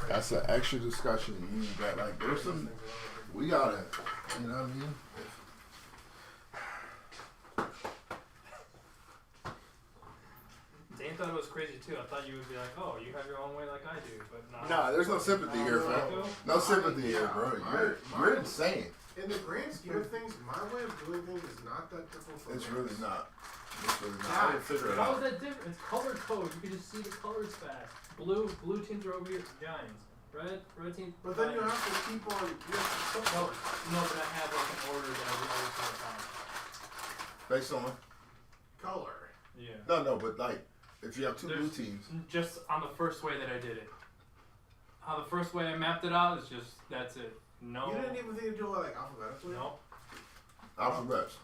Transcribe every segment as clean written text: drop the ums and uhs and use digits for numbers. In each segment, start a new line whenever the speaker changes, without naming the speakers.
That's an extra discussion. You need that. Like, there's some. We gotta. You know what I mean?
Dane thought it was crazy too. I thought you would be like, "Oh, you have your own way like I do," but no.
Nah, there's no sympathy here, fam. No sympathy here, bro. You're insane.
In the grand scheme of things, my way of doing things is not that different from
It's
yours.
really not. It's really not. I didn't figure it
How
out.
is that different? It's color code. You can just see the colors fast. Blue teams are over here, Giants. Red team.
But then you have to keep on. You have to
No, but I have like an order that I would always put on.
Based on
color.
Yeah.
no, but like if you have two blue teams.
Just on the first way that I did it. How the first way I mapped it out is just that's it. No.
You didn't even think to do it like alphabetically?
No.
Alphabets.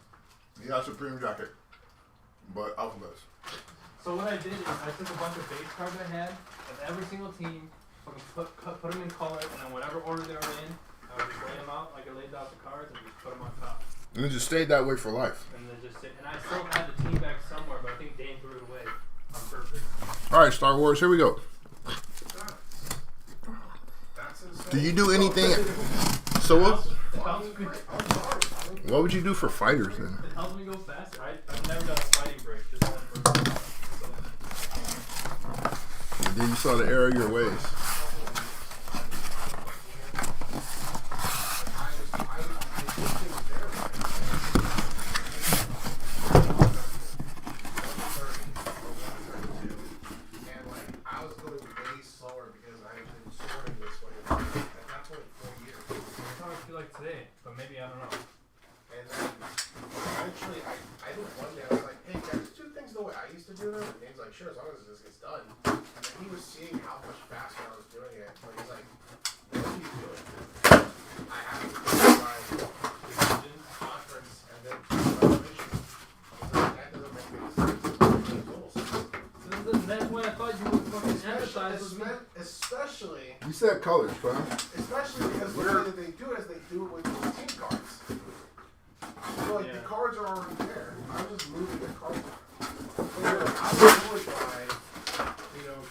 You got Supreme Jacket. But alphabets.
So what I did is I took a bunch of base cards I had of every single team, fucking put them in color, and then whatever order they were in, I would just lay them out like I laid out the cards and just put them on top.
And it just stayed that way for life.
And then just sit. And I still had the team back somewhere, but I think Dane threw it away on purpose.
All right, Star Wars. Here we go.
That's insane.
Do you do anything? So what?
I'm sorry.
What would you do for fighters then?
It helps me go faster. I've never done a fighting break, just one person.
And then you saw the error of your ways.
Sure, as long as this gets done. And then he was seeing how much faster I was doing it. But he's like, what are you doing? I have to do my decision conference and then evaluation. That doesn't make any sense. Total sense.
That's why I thought you would fucking emphasize with me.
Especially.
You said colors, bro.
Especially because the way that they do it is they do it with those team cards. So like the cards are already there. I'm just moving the cards.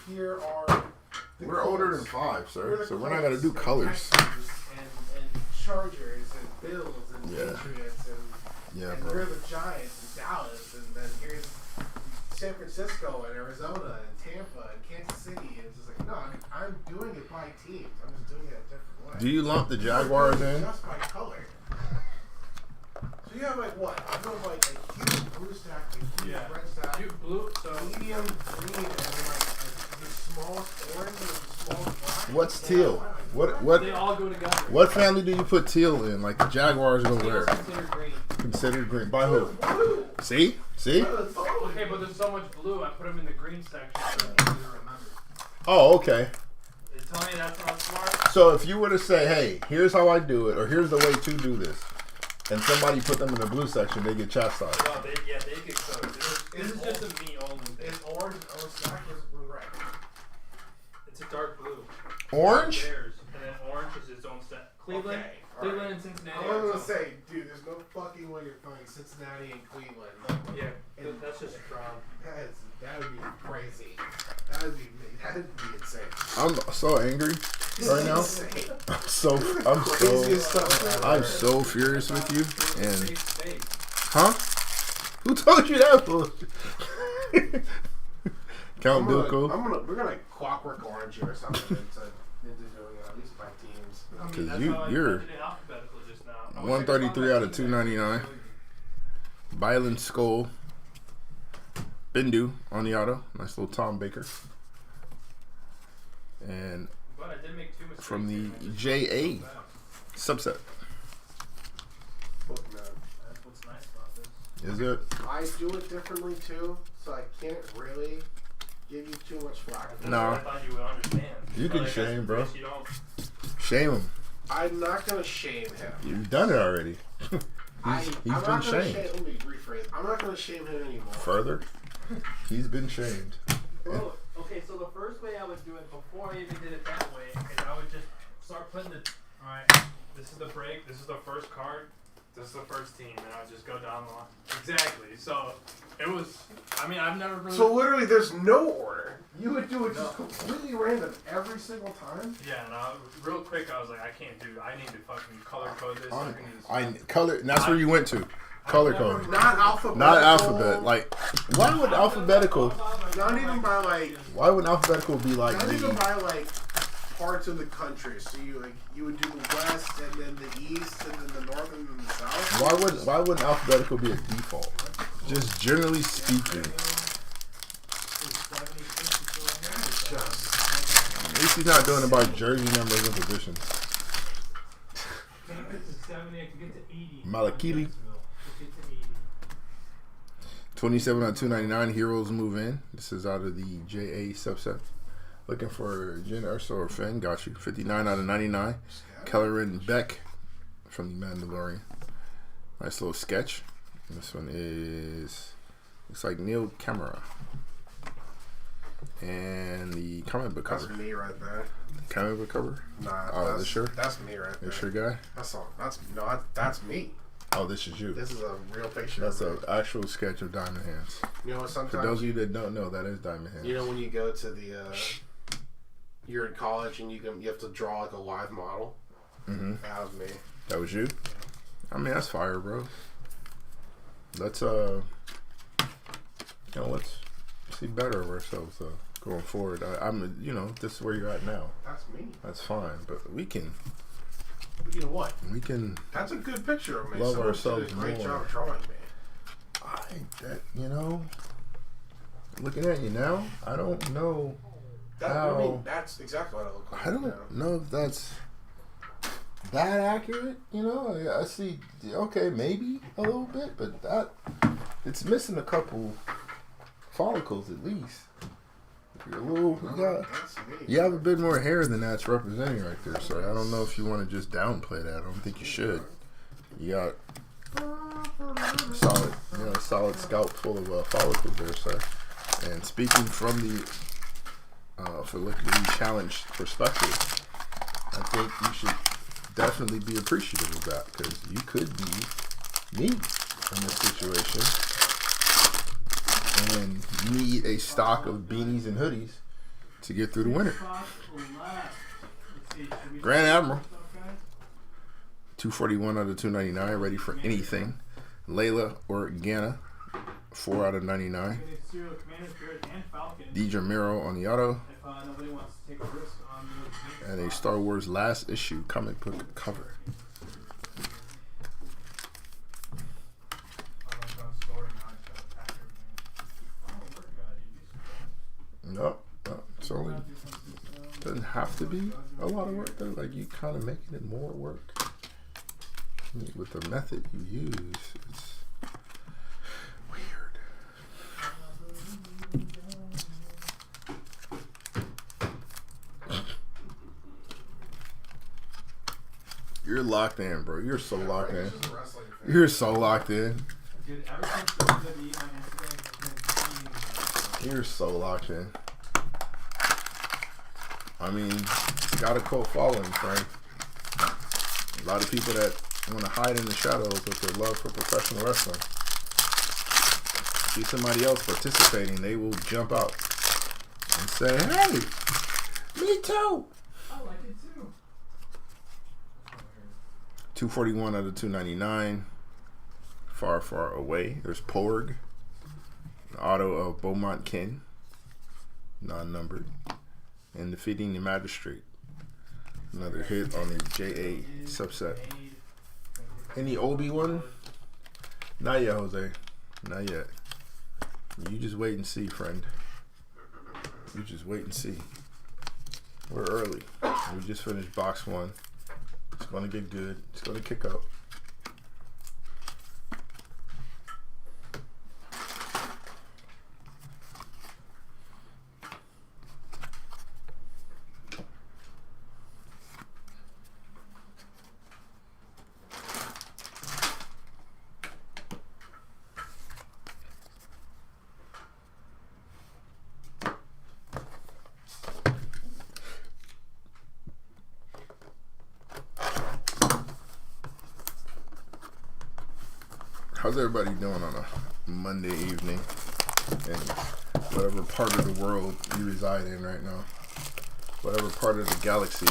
Here are
we're older than 5, sir, so we're not gonna do colors.
And Chargers and Bills and Patriots and
bro.
we're the Giants and Dallas and then here's San Francisco and Arizona and Tampa and Kansas City and it's just like no, I'm doing it by teams. I'm just doing it a different way.
Do you lump the Jaguars in?
Just by color. So you have like what? I know like a huge blue stack, a huge red stack,
blue, so
medium green, and then like the smallest orange and the smallest black.
What's teal? What?
They all go together.
What family do you put teal in? Like the Jaguars go where?
Considered green.
Considered green. By who?
Blue.
See?
Okay, but there's so much blue. I put them in the green section so it's easy to remember.
Oh, okay.
You tell me that's not smart.
So if you were to say, hey, here's how I do it, or here's the way to do this, and somebody put them in the blue section, they get chastised.
Well, they get so. This is just a me only thing.
It's orange and orange stack is blue red.
It's a dark blue.
Orange?
Theirs, and then orange is its own set. Cleveland,
Okay,
Cleveland and Cincinnati.
I was gonna say, dude, there's no fucking way you're playing Cincinnati and Cleveland.
Yeah, that's just strong.
That would be crazy. That would be insane.
I'm so angry right now. I'm so furious with you. And huh? Who told you that bullshit? Count Bilko.
We're gonna clockwork orange you or something into doing it at least by teams.
Because you're 133 out of 299. Byron Skull. Bindu on the auto. Nice little Tom Baker. And from the JA subset.
Look, man.
That's what's nice about this.
Is it?
I do it differently too, so I can't really give you too much flack.
No.
I thought you would understand.
You can shame, bro. Shame him.
I'm not gonna shame him.
You've done it already. He's been shamed.
Let me rephrase. I'm not gonna shame him anymore.
Further, he's been shamed.
Well, okay, so the first way I would do it before I even did it that way is I would just start putting the. Alright, this is the break. This is the first card. this is the first team, and I would just go down the line. Exactly. So it was. I mean, I've never really.
So literally, there's no order. You would do it just completely random every single time.
Yeah, and real quick, I was like, I can't do. I need to fucking color code this.
Color. And that's where you went to. Color code.
Not alphabetical.
Not alphabet. Like, why would alphabetical?
Not even by like.
Why would alphabetical be like?
Not even by like parts of the country. So you would do the west and then the east and then the north and then the south.
Why wouldn't alphabetical be a default? Just generally speaking. At least he's not doing it by jersey numbers and positions. Malakili. 27 out of 299. Heroes move in. This is out of the JA subset. Looking for Jen Urso or Finn. Got you. 59 out of 99. Kellerin Beck from The Mandalorian. Nice little sketch. This one is, looks like Neil Camera. And the comic book cover.
That's me right there.
Comic book cover?
Nah.
Oh, this sure?
That's me right there.
This your guy?
That's me.
Oh, this is you.
This is a real picture.
That's an actual sketch of Diamond Hands.
You know what? Sometimes
for those of you that don't know, that is Diamond Hands.
You know when you go to the, you're in college and you have to draw like a live model.
Mm-hmm.
That was me.
That was you. I mean, that's fire, bro. Let's let's see better of ourselves going forward. This is where you're at now.
That's me.
That's fine, but we can.
You know what?
We can.
That's a good picture of me.
Love
Someone
ourselves
did a great
more.
job drawing me.
Looking at you now, I don't know
that's exactly what I look like.
I don't know if that's that accurate. I see. Okay, maybe a little bit, but it's missing a couple follicles at least. You're a little. You have a bit more hair than that's representing right there. So I don't know if you want to just downplay that. I don't think you should. You got solid scalp full of follicles there, sir. And speaking from the follicularly challenged perspective, I think you should definitely be appreciative of that because you could be me in this situation and need a stock of beanies and hoodies to get through the winter. Grand Admiral, 241 out of 299, ready for anything. Layla Organa, 4 out of 99. Deidre Miro on the auto. And a Star Wars last issue comic book cover. Nope. It's only doesn't have to be a lot of work though. Like you kind of making it more work with the method you use. It's weird. You're locked in, bro. You're so locked in. You're so locked in. You're so locked in. I mean, you got a cult following, Frank. A lot of people that want to hide in the shadows with their love for professional wrestling. See somebody else participating, they will jump out and say, "Hey, me too."
I like it too.
241 out of 299. Far, far away. There's Porg. The auto of Beaumont Ken. Non-numbered. And defeating the Magistrate. Another hit on the JA subset. Any Obi one? Not yet, Jose. Not yet. You just wait and see, friend. You just wait and see. We're early. We just finished box 1. It's going to get good. It's going to kick up. How's everybody doing on a Monday evening in whatever part of the world you reside in right now? Whatever part of the galaxy.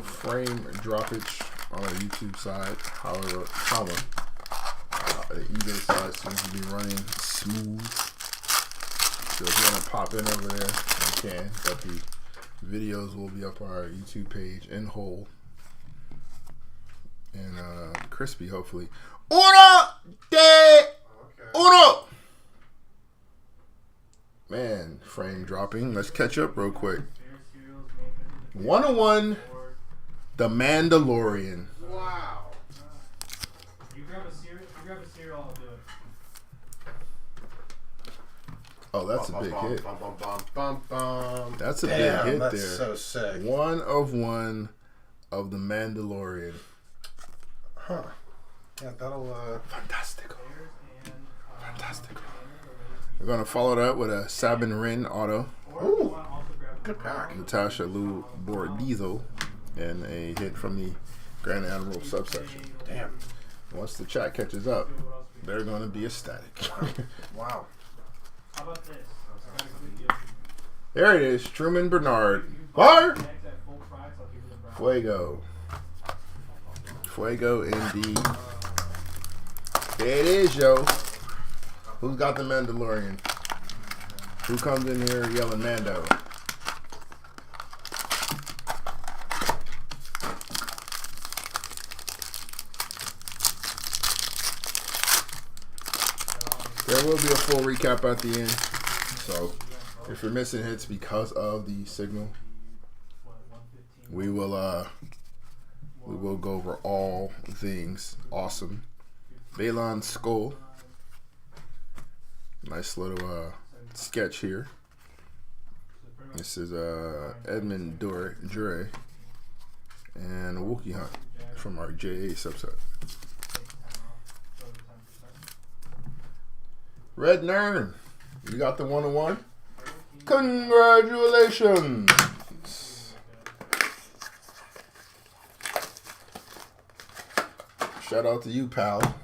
Frame droppage on our YouTube side, however, the eBay side seems to be running smooth. So if you want to pop in over there, you can. But the videos will be up on our YouTube page in whole and crispy, hopefully. Uno de uno. Man, frame dropping. Let's catch up real quick. 101. The Mandalorian.
Wow.
You grab a cereal, I'll do it.
Oh, that's a big hit. That's a
Damn,
big hit
that's
there.
So sick.
1 of 1 of the Mandalorian.
Huh. Yeah, that'll
Fantastical. Fantastical. We're gonna follow that with a Sabin Wren auto.
Ooh. Good pack.
Natasha Lou Bordizo. And a hit from the Grand Admiral subsection.
Damn.
Once the chat catches up, they're going to be ecstatic.
Wow.
How about this?
There it is. Truman Bernard. Fire! Fuego. Fuego indeed. There it is, yo. Who's got the Mandalorian? Who comes in here yelling Mando? There will be a full recap at the end. So if you're missing hits because of the signal, we will go over all things awesome. Balon Skull. Nice little sketch here. This is Edmund Dure and a Wookiee Hunt from our JA subset. Red Nern, you got the 1-1. Congratulations. Shout out to you, pal.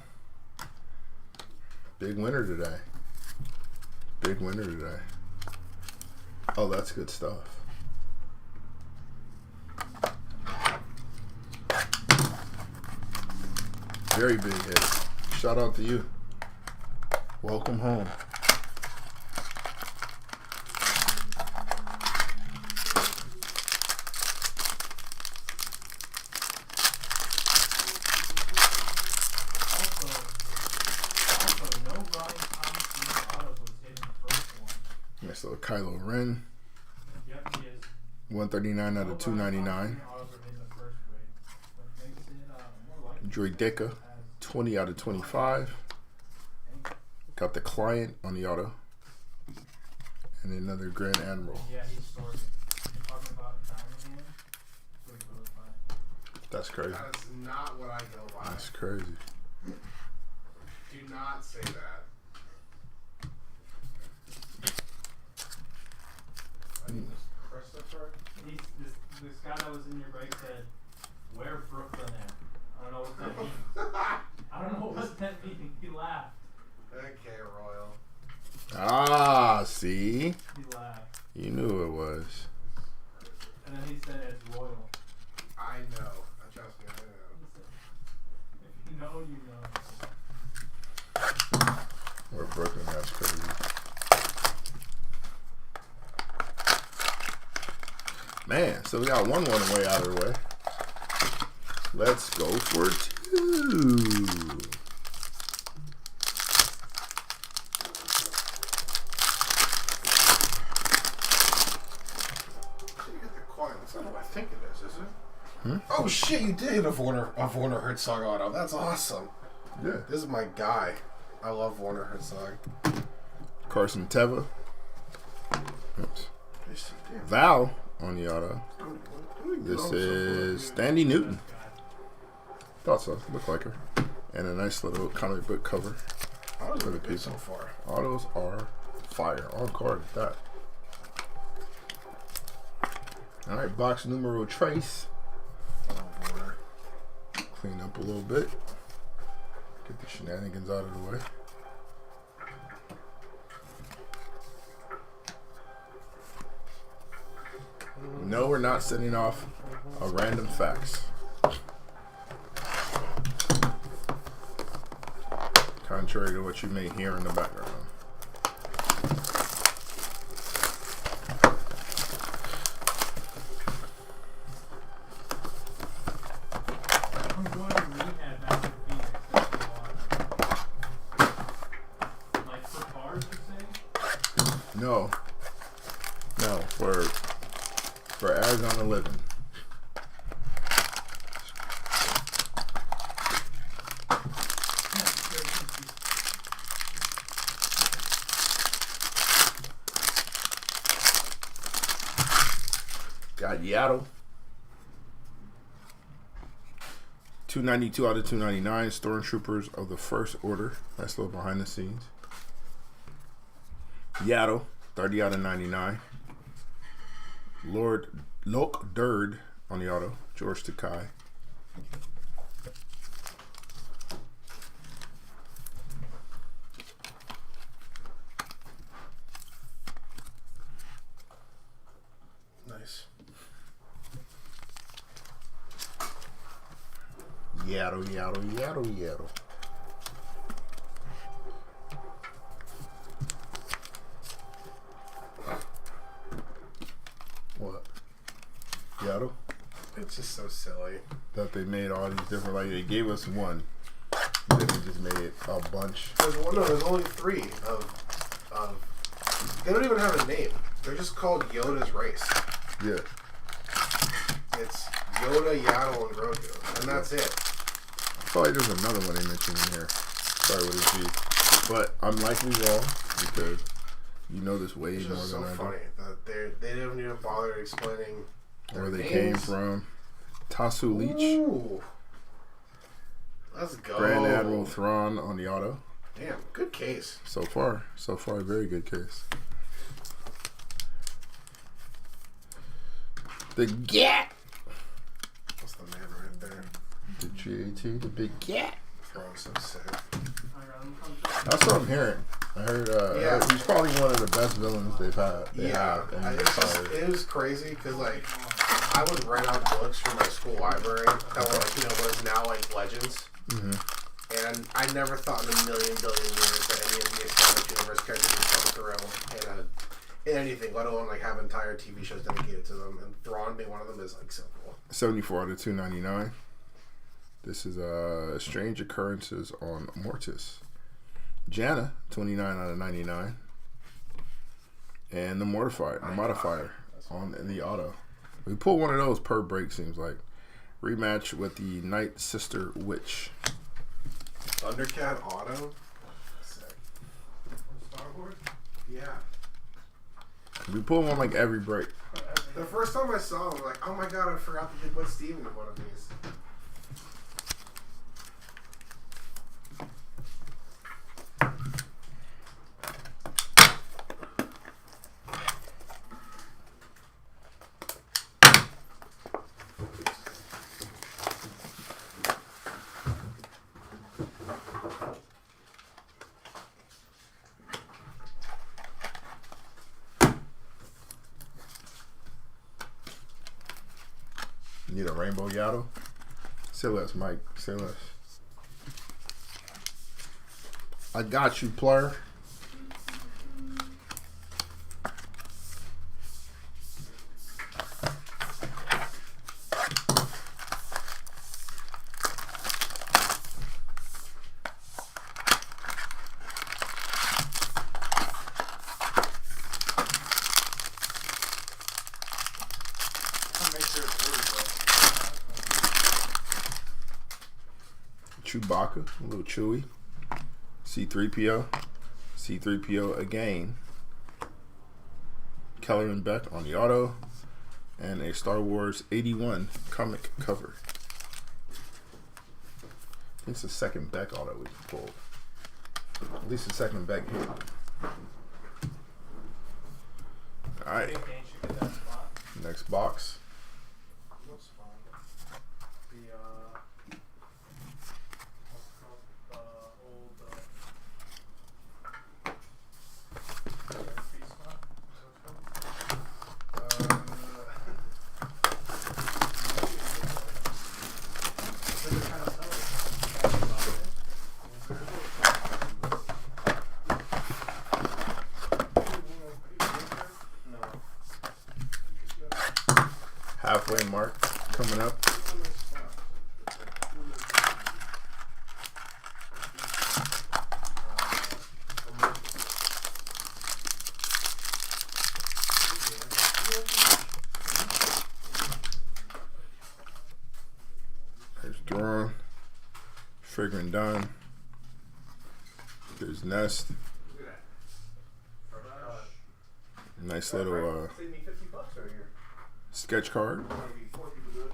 Big winner today. Big winner today. Oh, that's good stuff. Very big hit. Shout out to you. Welcome home. Nice little Kylo Ren.
Yep, he is.
139 out of 299. Droideka, 20 out of 25. Got the Client on the auto. And another Grand Admiral.
Yeah, he's sorted. You're talking about Diamond Hand? That's what he goes by.
That's crazy.
That's not what I go by.
That's crazy.
Do not say that. I need this Christopher.
This guy that was in your break said, "Where Brooklyn at?" I don't know what that means. I don't know what that means. He laughed.
Okay, Royal.
Ah, see?
He laughed.
You knew who it was.
And then he said it's Royal.
I know. Trust me, I know.
If you know, you know.
Or Brooklyn, that's crazy. Man, so we got 1-1 way out of the way. Let's go for 2.
I think it is it? Oh shit, you did hit a Werner Herzog auto. That's awesome.
Yeah.
This is my guy. I love Werner Herzog.
Carson Teva. Oops.
Damn.
Val on the auto. This is Standy Newton. Thought so. Looked like her. And a nice little comic book cover for the people.
So far.
Autos are fire. On card at that. Alright, box numero trace. Clean up a little bit. Get the shenanigans out of the way. No, we're not sending off a random fax. Contrary to what you may hear in the background.
I'm going to rehab back to Phoenix. That's the one. Like for cars, you say?
No. No, for Arizona living. Got Yaddle. 292 out of 299. Stormtroopers of the First Order. Nice little behind the scenes. Yaddle. 30 out of 99. Lord Lok Durd on the auto. George Takai.
Nice.
Yaddle, yaddle, yaddle, yaddle. What? Yaddle?
It's just so silly.
That they made all these different, like they gave us one. Then they just made a bunch.
There's only 3 of they don't even have a name. They're just called Yoda's race.
Yeah.
It's Yoda, Yaddle, and Grogu. And that's it.
I feel like there's another one they mentioned in here. Sorry, what is G? But I'm likely wrong because you know this way
It's
more
just
than
so
I do.
funny that they didn't even bother explaining
Where they
names.
came from. Tasu Leach.
Ooh. Let's go.
Grand Admiral Thrawn on the auto.
Damn, good case.
So far, very good case. The GAT.
That's the man right there.
The GAT, the big GAT.
Throwing so sick.
That's what I'm hearing. I heard he's probably one of the best villains they've had.
It was crazy because like I would rent out books from my school library that were like was now like legends.
Mm-hmm.
And I never thought in a million billion years that any of the established universe characters would come through in anything, let alone like have entire TV shows dedicated to them. And Thrawn being one of them is like so cool.
74 out of 299. This is Strange Occurrences on Mortis. Janna, 29 out of 99. And the Modifier on the auto. We pull one of those per break, seems like. Rematch with the Night Sister Witch.
Thundercat auto? Sick.
Star Wars?
Yeah.
We pull one like every break.
The first time I saw him, I was like, oh my god, I forgot that they put Steven in one of these.
Need a rainbow Yaddle? Say less, Mike. Say less. I got you, player. Chewbacca, a little Chewy. C3PO. C3PO again. Keller and Beck on the auto, and a Star Wars 81 comic cover. I think it's the second Beck auto we pulled. At least the second Beck hit. All right.
Think Dane should get that spot.
Next box.
What spot?
The what's it called? Old therapy spot. Is that what it's called? No.
Halfway mark coming up. There's Drawn. Fragrant Dawn. There's Nest. Nice little
Save me $50 right here.
sketch card.
Maybe 4 people do it.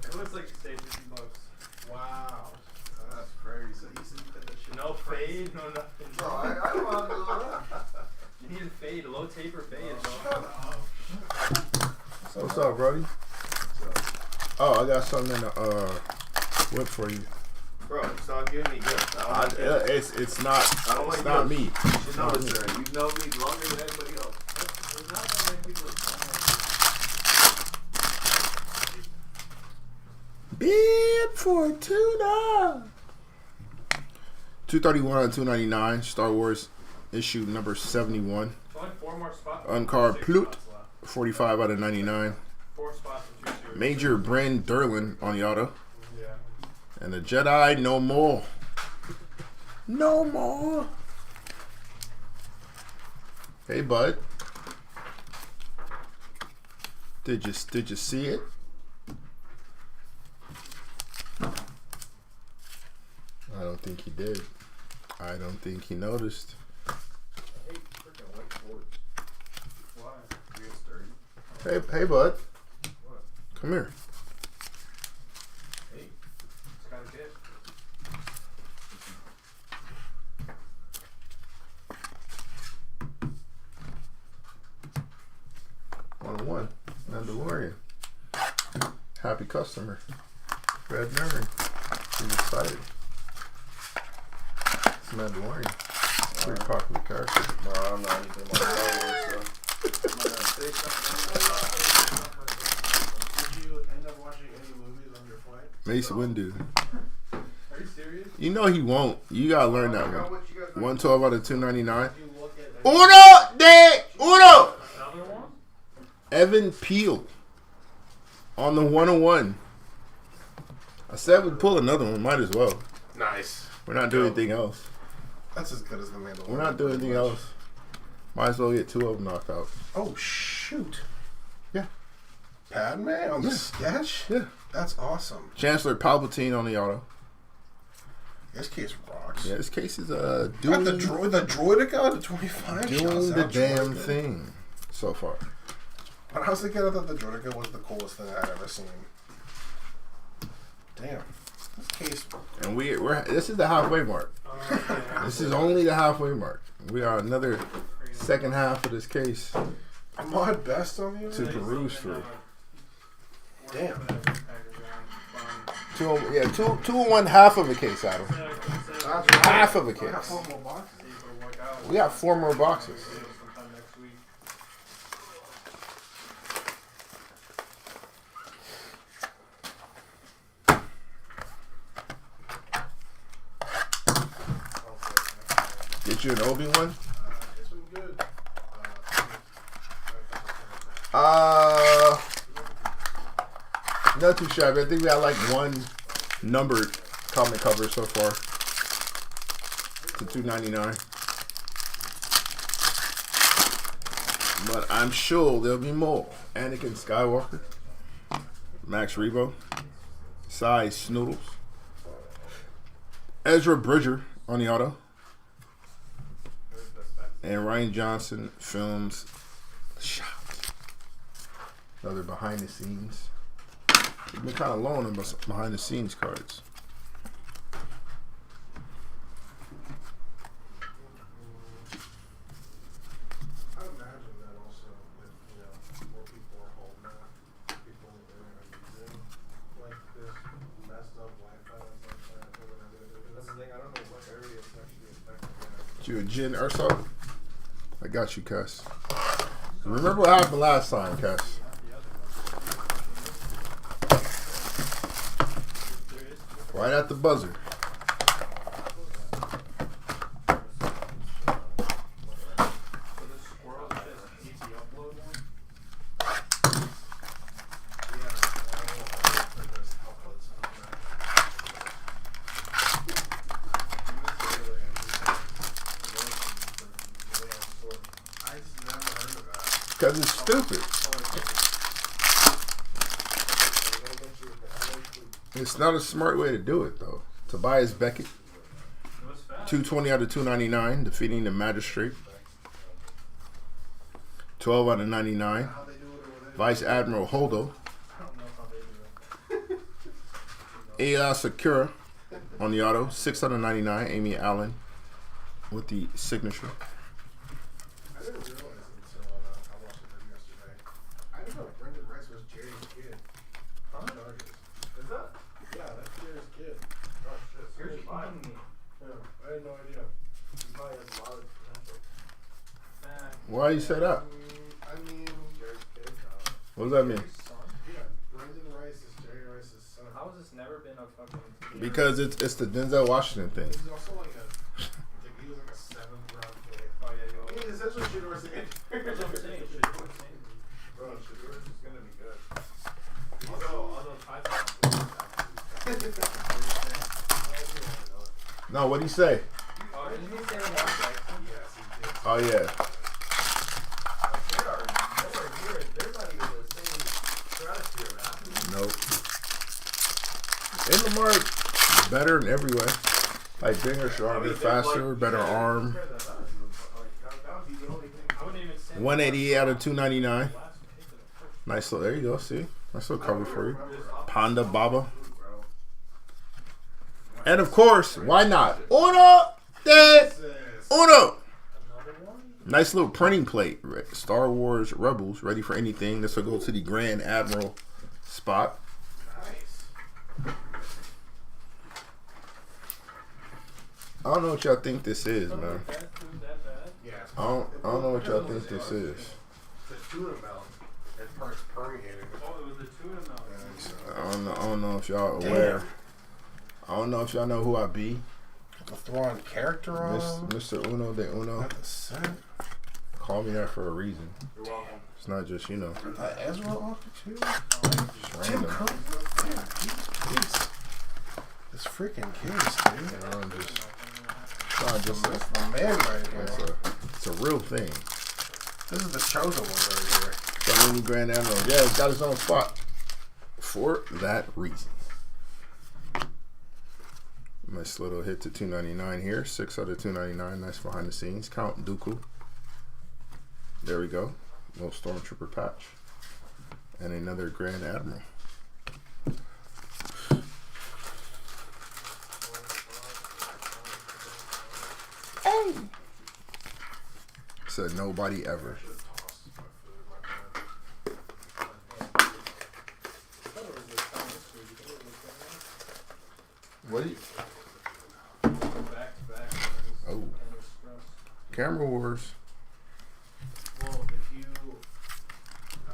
It looks like you saved $50.
Wow. That's crazy. So you said that shit.
No fade, no nothing.
Bro, I don't want to do that.
You need a fade, a low taper fade.
Shut up.
What's up, Brody? Oh, I got something in the whip for you.
Bro, stop giving me gifts.
It's not.
I don't
It's
like
not
gifts.
me.
You should know it, sir. You know me longer than anybody else.
There's not that many people that
Bid for $2. 231 out of 299. Star Wars issue number 71.
only 4 more spots.
Uncard
6
Plute.
spots left.
45 out of 99.
4 spots in 2 series.
Major Bryn Derlin on the auto.
Yeah.
And the Jedi No More. No more. Hey, bud. Did you see it? I don't think he did. I don't think he noticed.
I hate freaking whiteboards.
Why?
It's dirty.
Hey, bud.
What?
Come here.
Hey.
It's kind of good.
One Mandalorian. Happy customer. Red Nerd. He's excited. It's Mandalorian. Pretty popular character.
No, I don't know anything about Star Wars, so I'm not gonna say something. Did you end up watching any movies on your flight?
Mace Windu.
Are you serious?
You know he won't. You gotta learn that one. 112 out of 299.
Did you look at
Uno de uno.
another one?
Evan Peel on the 101. I said we'd pull another one. Might as well.
Nice.
We're not doing anything else.
That's as good as the Mandalorian.
We're not doing anything else. Might as well get 2 of them knocked out.
Oh shoot.
Yeah.
Padme on the
Yeah.
sketch?
Yeah.
That's awesome.
Chancellor Palpatine on the auto.
This case rocks.
Yeah, this case is
Got
doing
the droidica, the 25
doing
shots
the
out,
damn
droidica.
thing so far.
When I was thinking, I thought the droidica was the coolest thing I'd ever seen. Damn. This case.
And we're this is the halfway mark.
Yeah.
This is only the halfway mark. We are another second half of this case
Mod best on you?
to peruse through.
Damn.
Two and one half of a case, Adam. Half of a
I got
case.
4 more boxes.
We got 4 more boxes.
Sometime next week.
Get you an Obi-Wan?
It's been good.
Not too shabby. I think we got like 1 numbered comic cover so far. To $2.99. But I'm sure there'll be more. Anakin Skywalker. Max Rebo. Cy Snoodles. Ezra Bridger on the auto.
There's the specs
And Ryan Johnson films shot. Another behind the scenes. We've been kind of low on behind the scenes cards.
I imagine that also with, more people are home now, people are using like this messed up Wi-Fi and stuff like that. That's the thing, I don't know what area it's actually affecting.
You a gin or something? I got you, Cass. Remember what happened last time, Cass? Right at the buzzer. Because it's stupid. It's not a smart way to do it, though. Tobias Beckett, 220 out of 299, defeating the Magistrate. 12 out of 99. Vice Admiral Holdo. Aya Sakura on the auto, 6 out of 99. Amy Allen with the signature.
I didn't realize until I watched the video yesterday. I didn't know Brendan Rice was Jerry's kid. Huh? Is that? Yeah, that's Jerry's kid. Oh shit.
You're kidding me.
Yeah, I had no idea. He probably has a lot of potential.
Why you say that?
I mean, Jerry's kid.
What does that mean?
Yeah, Brendan Rice is Jerry Rice's son.
How has this never been a fucking...
Because it's the Denzel Washington thing.
He's also like he was like a 7th round pick.
Oh yeah,
He's essentially Shador's age.
That's what I'm saying.
Bro, Shador's is gonna be good.
Although Python.
No, what'd he say?
Oh, didn't he say Lamar Jackson?
Yes, he did.
Oh, yeah.
They're not even the same stratosphere, man.
Nope. And Lamar better in every way. Like bigger, stronger, faster, better arm. 188 out of 299. Nice little, there you go, see? Nice little cover for you. Panda Baba. And of course, why not? Uno de uno. Nice little printing plate. Star Wars Rebels, ready for anything. This will go to the Grand Admiral spot. I don't know what y'all think this is, man. I don't know what y'all think this is.
The tuna melt. It parts permeating.
Oh, it was the tuna melt.
I don't know if y'all aware. I don't know if y'all know who I be.
The Thrawn character on
Mr. Uno de Uno.
Not the set.
Call me that for a reason.
You're welcome.
It's not just,
Ezra on it too.
just
Tim
random.
Cook. Yeah, he's this freaking case, dude.
I'm just, not just
That's the man right here.
it's a real thing.
This is the chosen one right here.
Got mini Grand Admiral. Yeah, he's got his own spot. For that reason. Nice little hit to 299 here. 6 out of 299. Nice behind the scenes. Count Dooku. There we go. Little Stormtrooper patch. And another Grand Admiral. Hey! Said nobody ever. What do you? Oh. Camera Wars.
Well, if you, I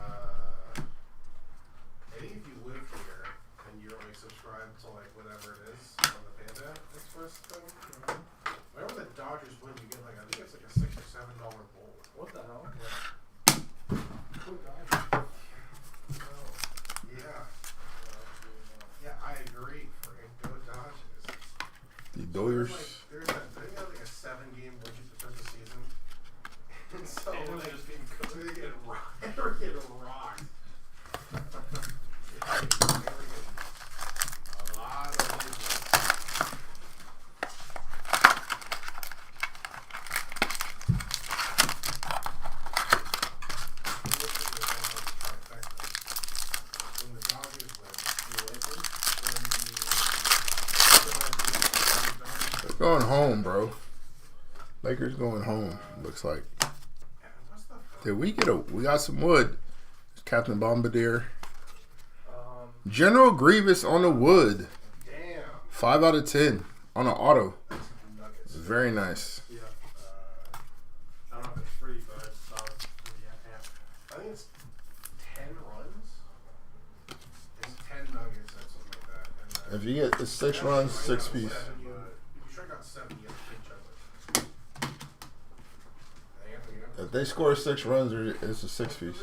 think if you live here and you're like subscribed to like whatever it is on the Panda Express thing, whenever the Dodgers win, you get like I think it's like a $6 or $7 bowl.
What the hell?
Yeah. Yeah, I agree. Frank. Go Dodgers.
The Doyers.
There's like a 7-game winter season. And so
And it was
like,
just being cooked.
they get rocked. They're getting rocked. Yeah, they're getting a lot of digits.
home, bro. Lakers going home. Looks like. Did we get we got some wood. Captain Bombardier. General Grievous on the wood.
Damn.
5 out of 10 on an auto. Very nice.
Yeah. I don't know if it's free, but I just saw it. Yeah.
I think it's 10 runs. It's 10 nuggets or something like that.
If you get the 6 runs, 6 piece.
If you strike out 7, you get a free chocolate.
If they score 6 runs, it's a 6 piece.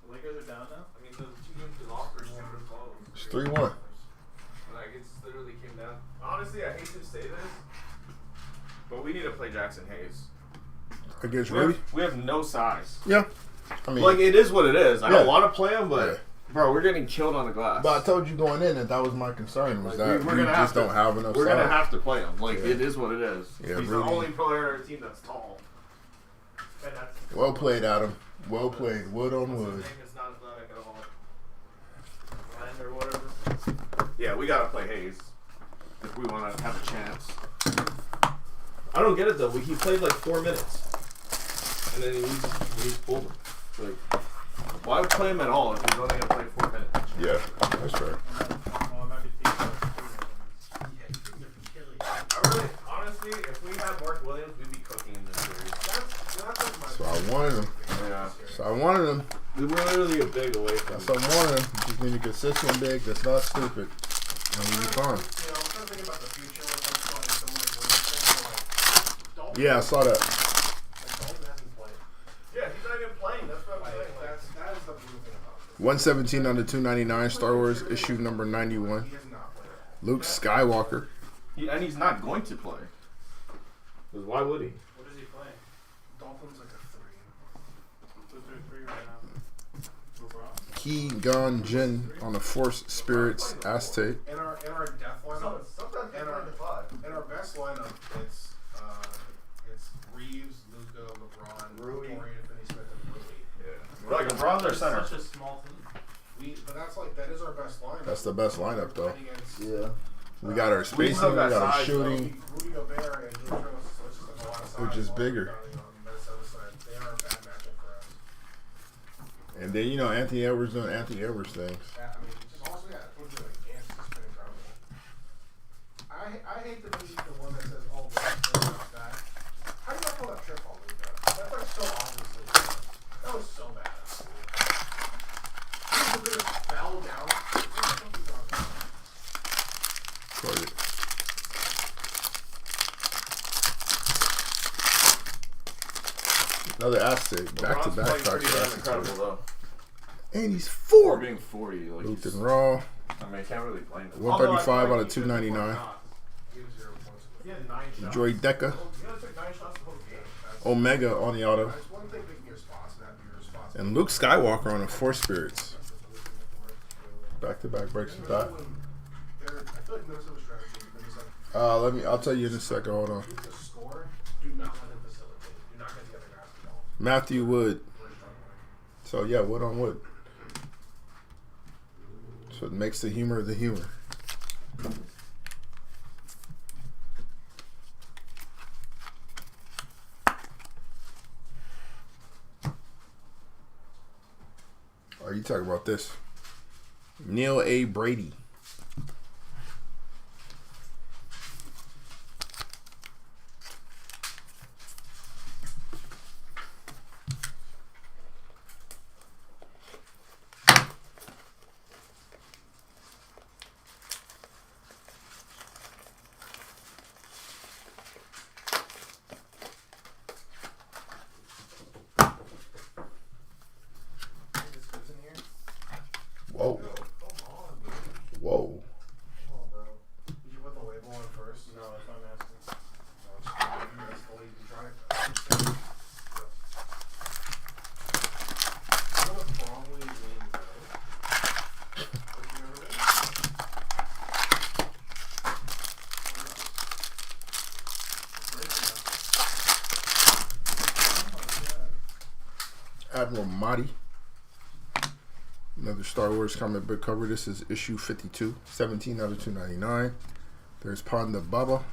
The Lakers are down now?
I mean, the 2 games we lost are super close.
It's 3-1.
Like, it's literally came down. Honestly, I hate to say this, but we need to play Jackson Hayes.
Against Rudy?
We have no size.
Yeah. I mean,
Like, it is what it is. I
Yeah.
don't want to play him, but,
Yeah.
bro, we're getting killed on the glass.
but I told you going in that was my concern, was
Like,
that
we're
we
gonna
just
have to-
don't have enough
We're
size.
going to have to play him. Like,
Yeah.
it is what it is.
Yeah,
He's
Rudy.
the only player on our team that's tall.
And that's
Well played, Adam. Well played. Wood on
His
wood.
name is not athletic at all.
Glenn or whatever.
Yeah, we got to play Hayes if we want to have a chance. I don't get it, though. He played like 4 minutes. And then we pulled him. Like, why play him at all if he's only going to play 4 minutes?
Yeah, that's fair.
Well, it might be
I really, honestly, if we had Mark Williams, we'd be cooking in this series.
So I wanted him.
Yeah.
So I wanted him.
We were literally a big away from
That's what I wanted him. Just need a consistent big that's not stupid. And we'll be fine.
You know, I'm trying to think about the future when I'm playing someone like Dalton.
Yeah, I saw that.
Like, Dalton hasn't played.
Yeah, he's not even playing. That's what I'm
Like,
saying.
that is the blue thing about this.
117 out of 299. Star Wars issue number 91.
He has not played.
Luke Skywalker.
And he's not going to play. Because why would he?
What is he playing?
Dolphins like a 3.
2-3-3 right now. LeBron.
Ki Gon Jin on the Force Spirits Aztec.
In our death lineup,
Sometimes
in our best lineup, it's Reeves, Luka, LeBron,
Rui.
Dorian, Finney-Smith, and Rui.
Yeah. Like, LeBron's our
It's
center.
such a small team.
But that is our best lineup.
That's the best lineup, though.
Playing against,
Yeah.
We got our spacing, we got our
size,
shooting.
Rudy Gobert and Joe Jones, so it's just like a lot of size.
Which is
all
bigger.
on the Minnesota side. They are a bad matchup for us.
And then, Anthony Edwards doing Anthony Edwards things.
I mean, just also, yeah, what is it, like, Ants has been incredible. I hate to be the one that says, oh, well, that's not that. How do you not call that trip ball, Luka? That's like so obviously. That was so bad. Luka just fell down. What the fuck is wrong with that?
Target. Another Aztec. Back to
LeBron's
back.
playing
Back
pretty
to
damn
Aztec.
incredible, though.
And he's
For
4.
being 40. Like,
Luke
he's,
and Raw.
I mean, I can't really blame him.
135 out of 299.
He was 0 points.
He had 9 shots.
Joy Deca.
You gotta take 9 shots the whole game. That's
Omega on the auto.
that's one thing picking your spots, and that'd be your responsibility.
And Luke Skywalker on the Force Spirits. Back to back breaks with that.
I feel like Minnesota's strategy is like,
I'll tell you in a second. Hold on.
to score, do not let him facilitate. Do not get the other guys the ball.
Matthew Wood.
We're struggling.
So yeah, wood on wood. So it makes the humor the humor. Are you talking about this? Neil A. Brady.
This goes in here.
Whoa.
Come on, dude.
Whoa.
Come on, bro. Did you put the label on first?
No, that's not nasty.
No, it's fine. That's the way you try it. You know what's wrong with you being though? What you ever did?
Admiral Mahdi. Another Star Wars comic book cover. This is issue 52. 17 out of 299. There's Panda Baba.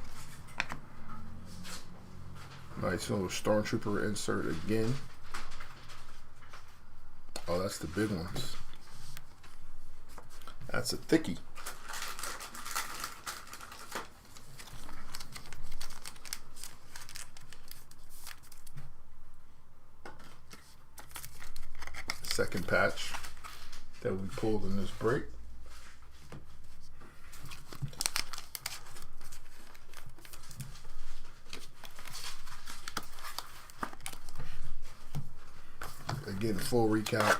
Nice little Stormtrooper insert again. Oh, that's the big ones. That's a thickie. Second patch that we pulled in this break. Again, full recap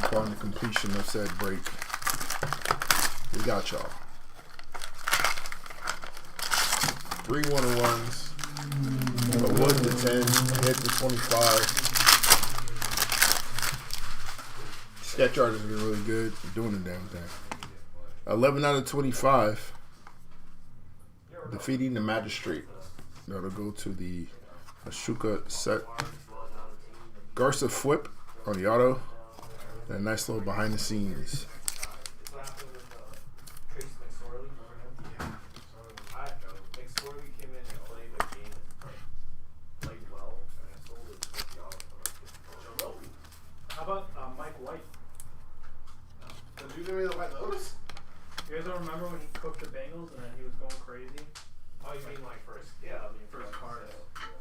upon the completion of said break. We got y'all. 3 101s. The wood to 10, hit to 25. Sketch art has been really good. Doing the damn thing. 11 out of 25. Defeating the Magistrate. That'll go to the Ashoka set. Garza Flip on the auto. And a nice little behind the scenes.
How about Mike White?
The dude that made the White Lotus?
You guys don't remember when he cooked the Bengals and then he was going crazy?
Oh, you mean like first?
Yeah, I mean,
For his card.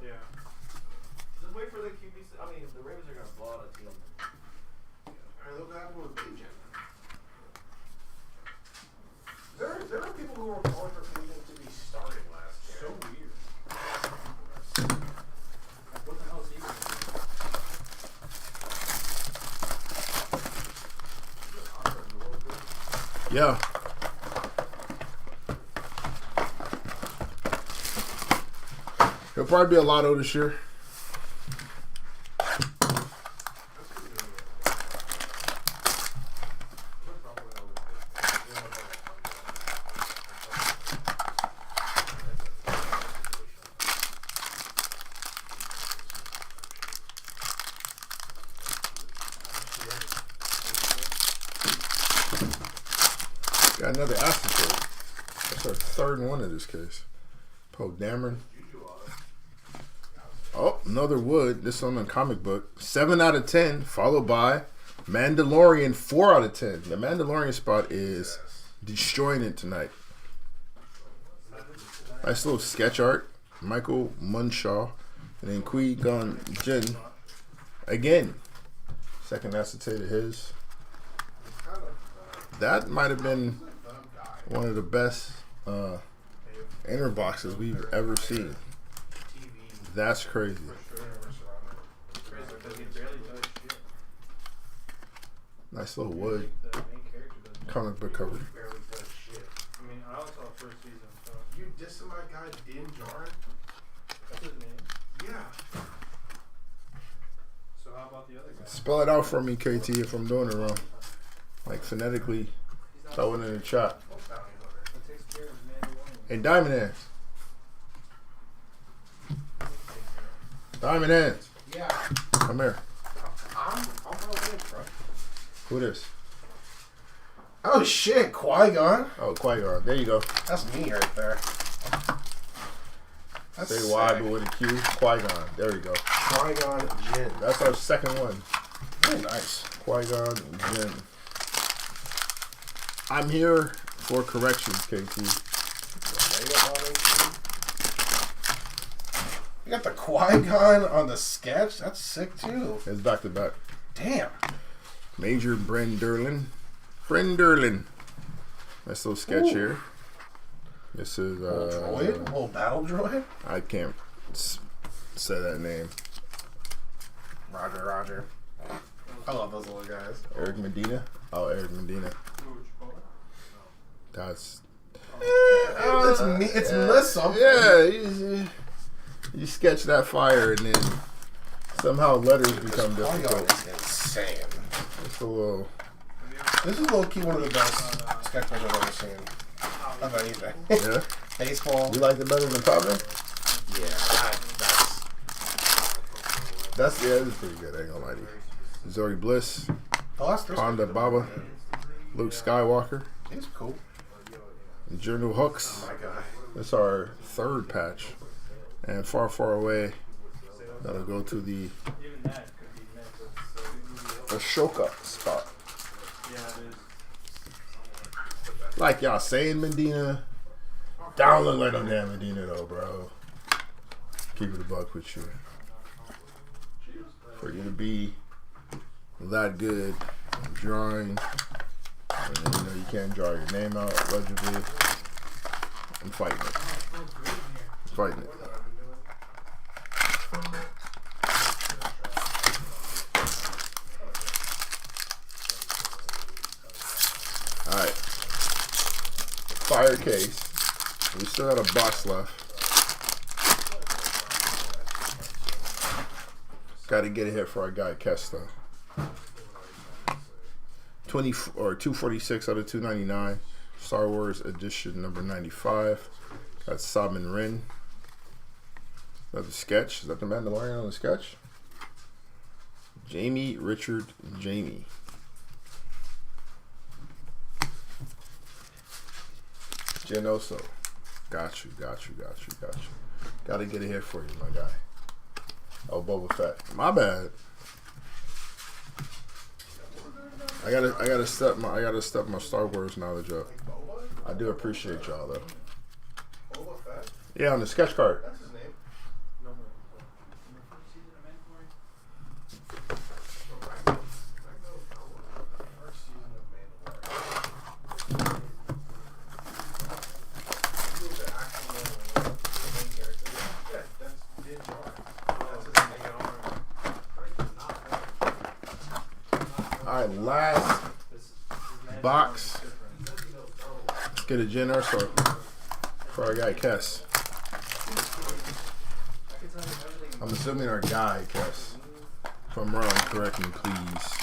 Yeah.
Just wait for the QB. I mean, the Ravens are gonna blow out a team.
Alright, look what happened with Legion. There are people who were calling for Legion to be starting last year.
So weird. Like, what the hell is he going to do?
Yeah. He'll probably be a lotto this year. Got another acetate. That's our third one in this case. Poe Dameron. Oh, another wood. This one on comic book. 7 out of 10, followed by Mandalorian 4 out of 10. The Mandalorian spot is destroying it tonight. Nice little sketch art. Michael Munshaw. And then Qui-Gon Jinn. Again. Second acetate of his. That might have been one of the best inner boxes we've ever seen. That's crazy. Nice little wood comic book cover.
I mean, I also saw the first season, so.
You dissing my guy Din Djarin?
That's his name.
Yeah.
So how about the other guy?
Spell it out for me, KT, if I'm doing it wrong. Like phonetically, throw it in the chat.
That takes care of Mandalorian.
Hey, Diamond Hands. Diamond Hands.
Yeah.
Come here.
I'm probably in, bro.
Who this?
Oh shit, Qui-Gon.
Oh, Qui-Gon. There you go.
That's me right there. That's
Say Y, but with a Q. Qui-Gon. There you go.
Qui-Gon Jinn.
That's our second one.
Very nice.
Qui-Gon Jinn. I'm here for corrections, KT.
You got the Qui-Gon on the sketch? That's sick too.
It's back to back.
Damn.
Major Brenderlin. Brenderlin. Nice little sketch here. This is
Little droid? Little battle droid?
I can't say that name.
Roger, Roger. I love those little guys.
Eric Medina. Oh, Eric Medina. That's.
It's me. It's miss something.
Yeah, you sketch that fire and then somehow letters become
Qui-Gon
difficult.
is insane.
It's a little.
This is low key one of the best sketch books I've ever seen. Of anything.
Yeah.
Baseball.
You liked it better than Pablo?
Yeah,
That's this is pretty good. I ain't gonna lie to you. Zori Bliss,
the last
Panda Baba, Luke Skywalker.
He's cool.
Journal Hooks.
My guy.
That's our third patch. And Far, Far Away. That'll go to the
Even that could be mixed.
Ashoka spot.
Yeah, it is.
Like y'all saying Medina. Don't look like no damn Medina though, bro. Keep it a buck with you. For you to be that good at drawing, and then, you know you can't draw your name out legibly. I'm fighting it. Fighting it. Alright. Fire case. We still got a box left. Got to get a hit for our guy Kesta. 246 out of 299. Star Wars edition number 95. That's Sabin Wren. That's a sketch. Is that the Mandalorian on the sketch? Jamie Richard Jamie. Genoso. Got you. Got to get a hit for you, my guy. Oh, Boba Fett. My bad. I gotta step my Star Wars knowledge up. I do appreciate y'all though.
Boba Fett?
Yeah, on the sketch card.
That's his name.
Alright, last box. Let's get a Gen Urso for our guy Kess. I'm assuming our guy Kess. If I'm wrong, correct me, please.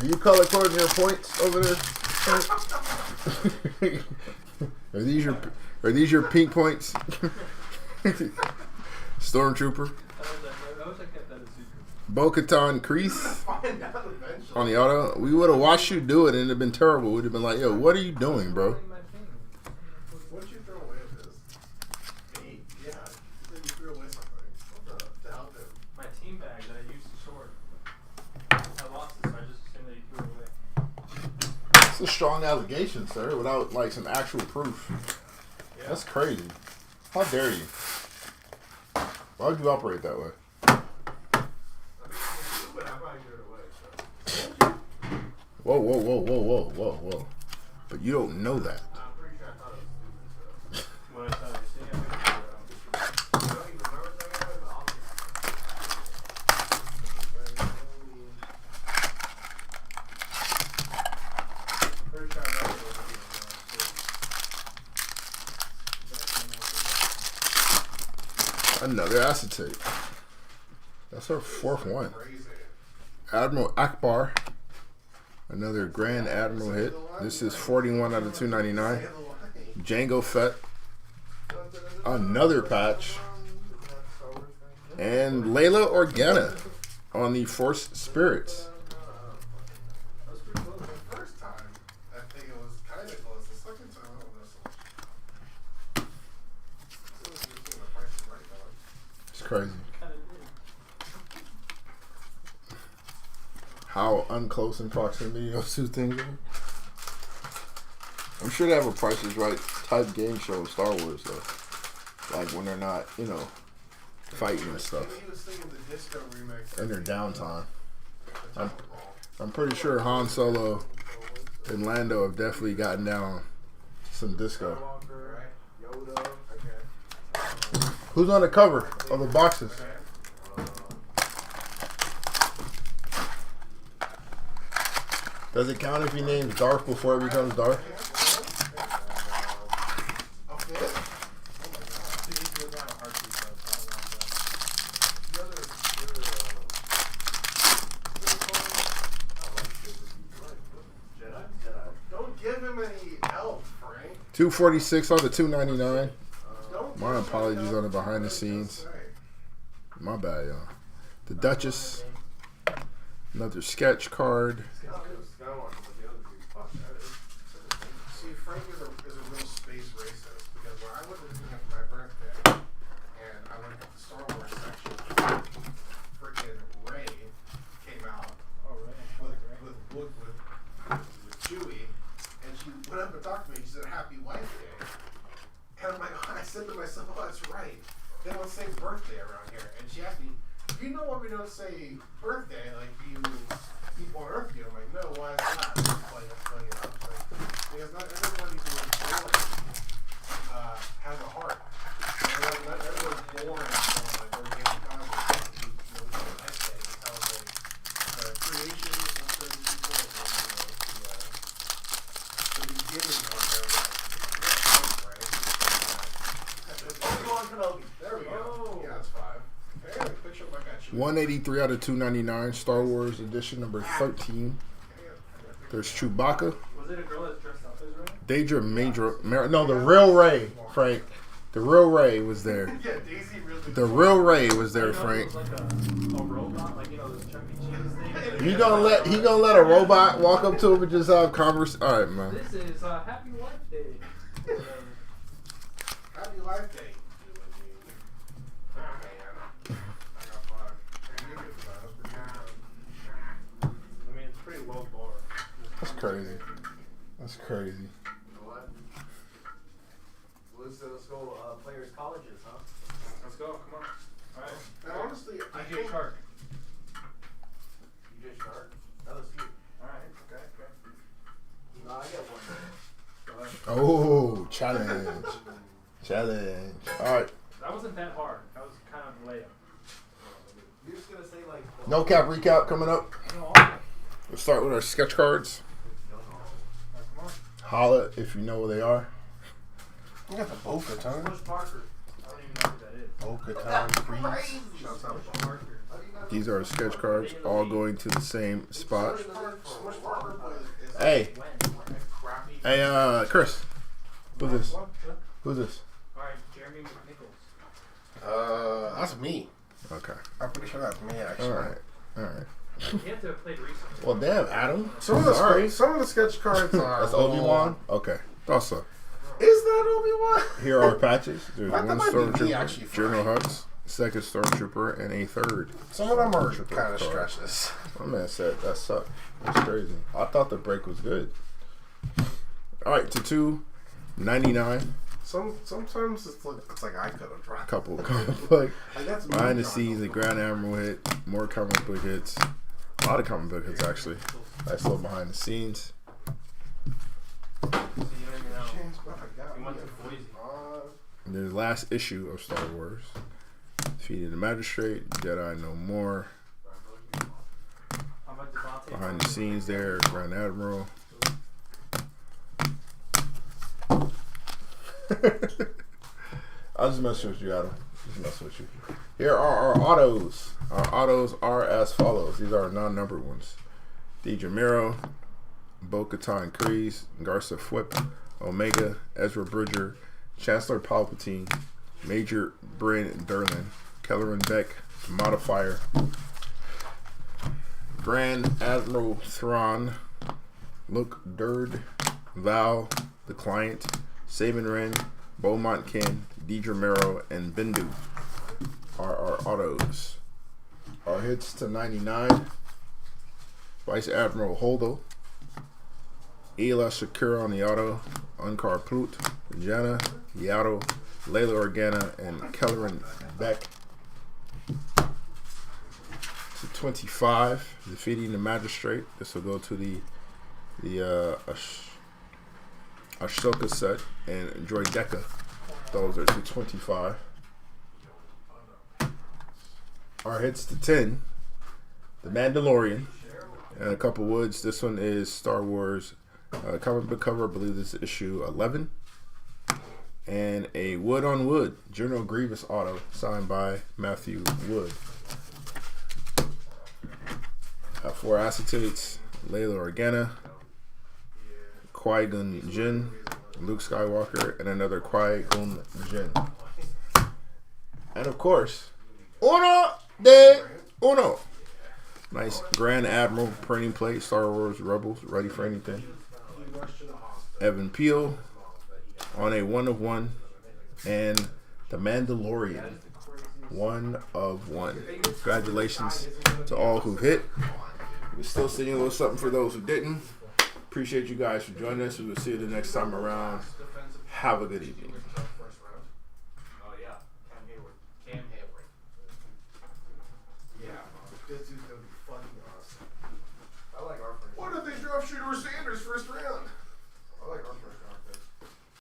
Are you color coding your points over there? Are these your pink points? Stormtrooper. Bo-Katan Kreese on the auto. We would have watched you do it and it'd have been terrible. We'd have been like, yo, what are you doing, bro?
What'd you throw away of this? Me? Yeah. You threw away something. What the hell did?
My team bag that I used to sort. I lost it, so I just assumed that you threw it away.
It's a strong allegation, sir, without like some actual proof.
Yeah.
That's crazy. How dare you? Why would you operate that way? Whoa. But you don't know that.
I'm pretty sure I thought it was stupid, so.
What I thought I see, I figured it out.
I don't even remember saying that, but I'll pretty sure I remember it was
Another acetate. That's our fourth one.
crazy.
Admiral Akbar. Another Grand Admiral hit. This is 41 out of 299. Django Fett. Another patch. And Layla Organa on the Force Spirits.
That was pretty close. The first time, I think it was kind of close. The second time, I don't know so much.
It's crazy.
Kinda did.
How unclose in proximity those two things are. I'm sure they have a Price is Right type game show in Star Wars though. Like when they're not, you know, fighting and stuff.
He was singing the disco remix.
In their downtime. I'm pretty sure Han Solo and Lando have definitely gotten down some disco.
Yoda. Okay.
Who's on the cover of the boxes? Does it count if he names Darth before it becomes Darth?
Don't give him any help, Frank.
246 on the 299.
Don't
My
give him
apologies
any
on the
help.
behind the scenes. My bad, y'all. The Duchess. Another sketch card.
See, Frank is a real space racist because when I was looking at my birthday and I went to the Star Wars section, freaking Rey came out with Chewie, and she went up and talked to me. She said, "Happy Wife Day," and I'm like, I said to myself, "Oh, that's right. They don't say birthday around here." And she asked me, "Do you know why we don't say birthday? Like, do you people on Earth do?" I'm like, "No, why is that?" Playing it up. Like, because not everybody who is born has a heart. Not everyone's born from like organic cosmos. We say life day. It's how like the creation of certain people and the beginning of their life. Right? There we go. Yeah, that's 5. I got a picture of my guy.
183 out of 299. Star Wars edition number 13. There's Chewbacca.
Was it a girl that's dressed up as Rey?
Daedra no, the real Rey, Frank. The real Rey was there.
Yeah, Daisy really.
The real Rey was there, Frank.
It was like a robot, like, you know, those Chuck E. Cheese thing.
He gonna let a robot walk up to him and just have converse. All right, man.
This is Happy Wife Day.
Happy Life Day.
I mean, it's pretty low bar.
That's crazy. That's crazy.
You know what? Let's go players colleges, huh?
Let's go, come on. Alright.
And honestly, I
DJ
think
Shark.
DJ Shark? LSU.
Alright, okay.
No, I get one.
Go ahead.
Oh, challenge. Challenge. All right.
That wasn't that hard. That was kind of a layup.
You're just gonna say like.
No cap recap coming up.
No,
We'll start with our sketch cards.
come on.
Holla if you know where they are.
you got the Boca Ton.
Bush Parker. I don't even know who that is.
Boca Ton Freeze. Shouts out
Bush Parker.
These are our sketch cards, all going to the same spot.
Smush Parker is
Hey,
crappy.
hey, Chris. Who's this? Who's this?
Alright, Jeremy McNichols.
That's me.
Okay.
I'm pretty sure that's me, actually.
All right. All right.
He had to have played recently.
Well, damn, Adam.
Some of the
Sorry.
some of the sketch cards are.
That's Obi-Wan? Okay. Thought so.
Is that Obi-Wan?
Here are our patches. There's
That
one
might be me, actually,
Stormtrooper, General Hux, second Stormtrooper, and a third.
Some of them are
Stormtrooper
kind of
card.
stretches.
My man said that sucked. That's crazy. I thought the break was good. All right, to 299.
Sometimes it's like I could have drawn.
Couple like
Like that's me
behind the
drawing
scenes, the Grand Admiral hit, more comic book hits, a lot of comic book hits actually. Nice little behind the scenes.
So you don't even know.
James, but I got
He went
me.
to Boise.
And then the last issue of Star Wars. Defeated the Magistrate, Jedi No More.
How about Devontae?
Behind the scenes there, Grand Admiral. I'll just mess with you, Adam. Just mess with you. Here are our autos. Our autos are as follows. These are non-numbered ones. Deidre Miro, Bo-Katan Kryze, Garza Fwip, Omega, Ezra Bridger, Chancellor Palpatine, Major Bryn Derlin, Kelleran Beck, Modifier, Grand Admiral Thrawn, Luke Durd, Val, the Client, Sabin Wren, Beaumont Ken, Deidre Mero, and Bindu are our autos. Our hits to 99. Vice Admiral Holdo, Ela Shakira on the auto, Unkar Plut, Jana, Yato, Layla Organa, and Kelleran Beck. To 25, defeating the Magistrate. This will go to the Ashoka set and Droideka. Those are to 25. Our hits to 10. The Mandalorian and a couple woods. This one is Star Wars comic book cover. I believe this is issue 11. And a wood on wood General Grievous auto signed by Matthew Wood. 4 acetates, Layla Organa, Qui-Gon Jinn, Luke Skywalker, and another Qui-Gon Jinn. And of course, uno de Oh no. Nice Grand Admiral printing plate. Star Wars Rebels. Ready for anything. Evan Peel on a 1 of 1. And the Mandalorian. 1 of 1. Congratulations to all who hit. We're still singing a little something for those who didn't. Appreciate you guys for joining us. We will see you the next time around. Have a good evening.